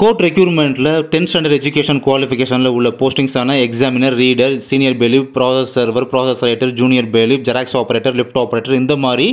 Court ரெக்யூர்மெண்ட்டில் 10th standard education குவாலிஃபிகேஷனில் உள்ள போஸ்டிங்ஸான examiner, reader, senior bailiff, process server, process writer, junior bailiff, xerox operator, lift operator இந்த மாதிரி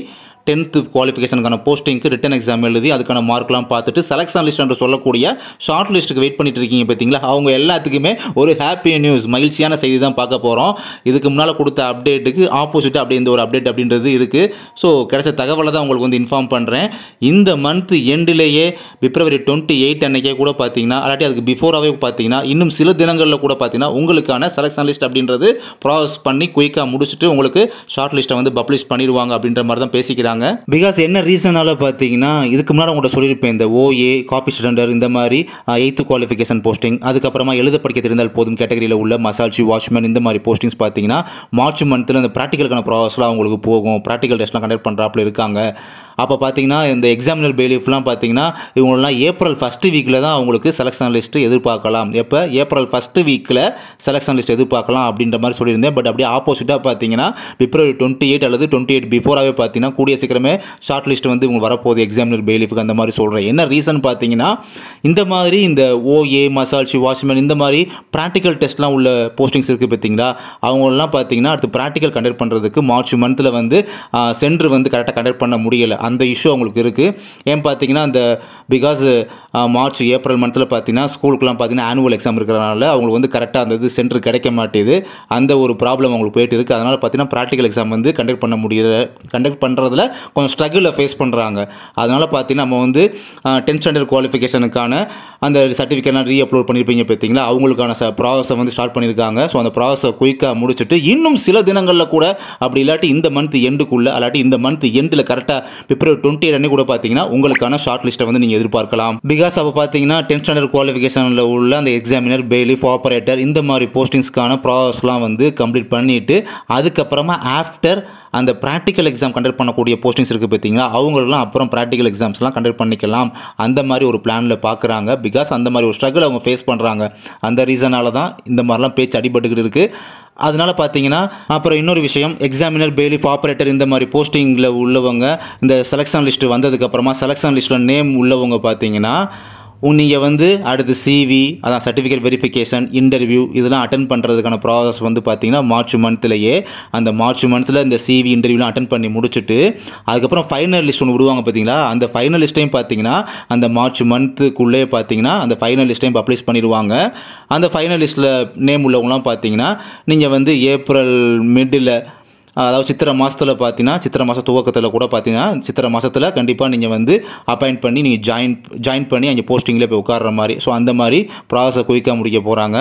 10th குவாலிஃபிகேஷனுக்கான போஸ்டிங்க்கு ரிட்டன் எக்ஸாம் எழுதி அதுக்கான மார்க்லாம் பார்த்துட்டு செலக்ஷன் லிஸ்ட் என்று சொல்லக்கூடிய ஷார்ட் லிஸ்ட்டுக்கு வெயிட் பண்ணிட்டு இருக்கீங்க பார்த்தீங்களா? அவங்க எல்லாத்துக்குமே ஒரு ஹாப்பி நியூஸ், மகிழ்ச்சியான செய்தி தான் பார்க்க போகிறோம். இதுக்கு முன்னால் கொடுத்த அப்டேட்டுக்கு ஆப்போசிட்டாக அப்படி இந்த ஒரு அப்டேட் அப்படின்றது இருக்குது. ஸோ கிடைச்ச தகவலை தான் உங்களுக்கு வந்து இன்ஃபார்ம் பண்ணுறேன். இந்த மந்த் எண்டிலேயே February 28 அன்றைக்கே கூட பார்த்தீங்கன்னா, அல்லாட்டி அதுக்கு பிஃபோராகவே பார்த்தீங்கன்னா, இன்னும் சில தினங்களில் கூட பார்த்தீங்கன்னா உங்களுக்கான செலக்ஷன் லிஸ்ட் அப்படின்றது ப்ராசஸ் பண்ணி குயிக்காக முடிச்சுட்டு உங்களுக்கு ஷார்ட் லிஸ்ட்டை வந்து பப்ளிஷ் பண்ணிடுவாங்க அப்படின்ற மாதிரி தான் பேசிக்கிறாங்க. பிகாஸ் என்ன ரீசனால பார்த்தீங்கன்னா, இதுக்கு முன்னாடி உங்கள்கிட்ட சொல்லியிருப்பேன், இந்த OA காப்பி ஸ்டண்டர் இந்த மாதிரி 8th குவாலிஃபிகேஷன் போஸ்டிங், அதுக்கப்புறமா எழுத படிக்க தெரிந்தால் போதும் கேட்டகரியில் உள்ள மசால்ச்சி, வாட்ச்மேன் இந்த மாதிரி போஸ்டிங்ஸ் பார்த்தீங்கன்னா மார்ச் மந்த்தில் அந்த ப்ராக்டிக்கலுக்கான ப்ராசஸ்லாம் அவங்களுக்கு போகும். ப்ராக்டிக்கல் டெஸ்ட்லாம் கண்டக்ட் பண்ணுறாப்புல இருக்காங்க. அப்போ பார்த்தீங்கன்னா இந்த எக்ஸாமினர் பெயிலிஃப்லாம் பார்த்தீங்கன்னா இவங்களெலாம் April 1st வீக்கில் தான் அவங்களுக்கு செலக்ஷன் லிஸ்ட்டு எதிர்பார்க்கலாம். எப்போ April 1st வீக்கில் செலக்ஷன் லிஸ்ட் எதிர்பார்க்கலாம் அப்படின்ற மாதிரி சொல்லியிருந்தேன். பட் அப்படியே ஆப்போசிட்டாக பார்த்தீங்கன்னா February 28 அல்லது 28 பிஃபோராகவே பார்த்தீங்கன்னா கூடிய சீக்கிரமே ஷார்ட் லிஸ்ட் வந்து இவங்க வரப்போகுது எக்ஸாமினர் பெயிலிஃபுக்கு அந்த மாதிரி சொல்கிறேன். என்ன ரீசன் பார்த்தீங்கன்னா, இந்த மாதிரி இந்த OA, மசால்ச்சி, வாட்ச்மேன் இந்த மாதிரி ப்ராக்டிக்கல் டெஸ்ட்லாம் உள்ள போஸ்டிங்ஸ் இருக்குது பார்த்தீங்களா? அவங்களெலாம் பார்த்தீங்கன்னா அடுத்து ப்ராக்டிக்கல் கண்டக்ட் பண்ணுறதுக்கு மார்ச் மந்தில் வந்து சென்டர் வந்து கரெக்டாக கண்டக்ட் பண்ண முடியலை. அந்த இஷ்யூ அவங்களுக்கு இருக்குது. ஏன் பார்த்தீங்கன்னா அந்த பிகாஸ் மார்ச் ஏப்ரல் மந்தில் பார்த்தீங்கன்னா ஸ்கூலுக்குலாம் பார்த்தீங்கன்னா ஆனுவல் எக்ஸாம் இருக்கிறனால அவங்களுக்கு வந்து கரெக்டாக அந்த இது சென்டர் கிடைக்க மாட்டேது. அந்த ஒரு ப்ராப்ளம் அவங்களுக்கு போயிட்டு இருக்குது. அதனால் பார்த்தீங்கன்னா ப்ராக்டிக்கல் எக்ஸாம் வந்து கண்டக்ட் பண்ணுறதுல கொஞ்சம் ஸ்ட்ரகிளில் ஃபேஸ் பண்ணுறாங்க. அதனால் பார்த்தீங்கன்னா நம்ம வந்து 10th ஸ்டாண்டர்ட் குவாலிஃபிகேஷனுக்கான அந்த சர்டிஃபிகேட்லாம் அப்லோட் பண்ணியிருப்பீங்க பார்த்தீங்களா? அவங்களுக்கான ப்ராசஸை வந்து ஸ்டார்ட் பண்ணியிருக்காங்க. ஸோ அந்த ப்ராசஸை குயிக்காக முடிச்சுட்டு இன்னும் சில தினங்களில் கூட அப்படி இல்லாட்டி இந்த மந்த் எண்டுக்குள்ளே அல்லாட்டி இந்த மந்த் எண்டில் கரெக்டாக February 28 அன்னைக்கு கூட பார்த்தீங்கன்னா உங்களுக்கான ஷார்ட் லிஸ்ட்டை வந்து நீங்கள் எதிர்பார்க்கலாம். பிகாஸ் அப்போ பார்த்தீங்கன்னா 10th ஸ்டாண்டர்ட் குவாலிஃபிகேஷனில் உள்ள அந்த எக்ஸாமினர், பெயிலிஃப், ஆப்ரேட்டர் இந்த மாதிரி போஸ்டிங்ஸ்க்கான ப்ராசஸ்லாம் வந்து கம்ப்ளீட் பண்ணிவிட்டு அதுக்கப்புறமா ஆஃப்டர் அந்த ப்ராக்டிக்கல் எக்ஸாம் கண்டக்ட் பண்ணக்கூடிய போஸ்டிங்ஸ் இருக்குது பார்த்தீங்களா? அவங்களெலாம் அப்புறம் ப்ராக்டிக்கல் எக்ஸாம்ஸ்லாம் கண்டக்ட் பண்ணிக்கலாம் அந்த மாதிரி ஒரு பிளானில் பார்க்குறாங்க. பிகாஸ் அந்த மாதிரி ஒரு ஸ்ட்ரகிள் அவங்க ஃபேஸ் பண்ணுறாங்க. அந்த ரீசனால தான் இந்த மாதிரிலாம் பேச்சு அடிபட்டுக்கிட்டு இருக்குது. அதனால் பார்த்தீங்கன்னா அப்புறம் இன்னொரு விஷயம், எக்ஸாமினர், பெயிலிஃப், ஆப்ரேட்டர் இந்த மாதிரி போஸ்டிங்கில் உள்ளவங்க இந்த செலக்ஷன் லிஸ்ட்டு வந்ததுக்கப்புறமா செலக்ஷன் லிஸ்ட்டில் நேம் உள்ளவங்க பார்த்தீங்கன்னா நீங்கள் வந்து அடுத்து CV, அதான் சர்டிஃபிகேட் வெரிஃபிகேஷன், இன்டர்வியூ இதெல்லாம் அட்டன் பண்ணுறதுக்கான ப்ராசஸ் வந்து பார்த்தீங்கன்னா மார்ச் மந்த்லேயே அந்த மார்ச் மந்த்தில் இந்த CV, இன்டர்வியூலாம் அட்டன் பண்ணி முடிச்சுட்டு அதுக்கப்புறம் ஃபைனல் லிஸ்ட் ஒன்று விடுவாங்க பார்த்தீங்களா? அந்த ஃபைனல் லிஸ்ட்டையும் பார்த்தீங்கன்னா அந்த மார்ச் மந்த்துக்குள்ளே பார்த்தீங்கன்னா அந்த ஃபைனல் லிஸ்ட்டையும் பப்ளிஷ் பண்ணிடுவாங்க. அந்த ஃபைனல் லிஸ்ட்டில் நேம் உள்ளவங்களாம் பார்த்தீங்கன்னா நீங்கள் வந்து ஏப்ரல் மிடில், அதாவது சித்திரை மாதத்தில் பார்த்தீங்கன்னா சித்திரை மாத துவக்கத்தில் கூட பார்த்தீங்கன்னா சித்திரை மாதத்தில் கண்டிப்பாக நீங்கள் வந்து அப்பாயிண்ட் பண்ணி நீங்கள் ஜாயின் பண்ணி அங்கே போஸ்டிங்கில் போய் உட்கார்ற மாதிரி. ஸோ அந்த மாதிரி ப்ராசஸை குயிக்காக முடிக்க போகிறாங்க.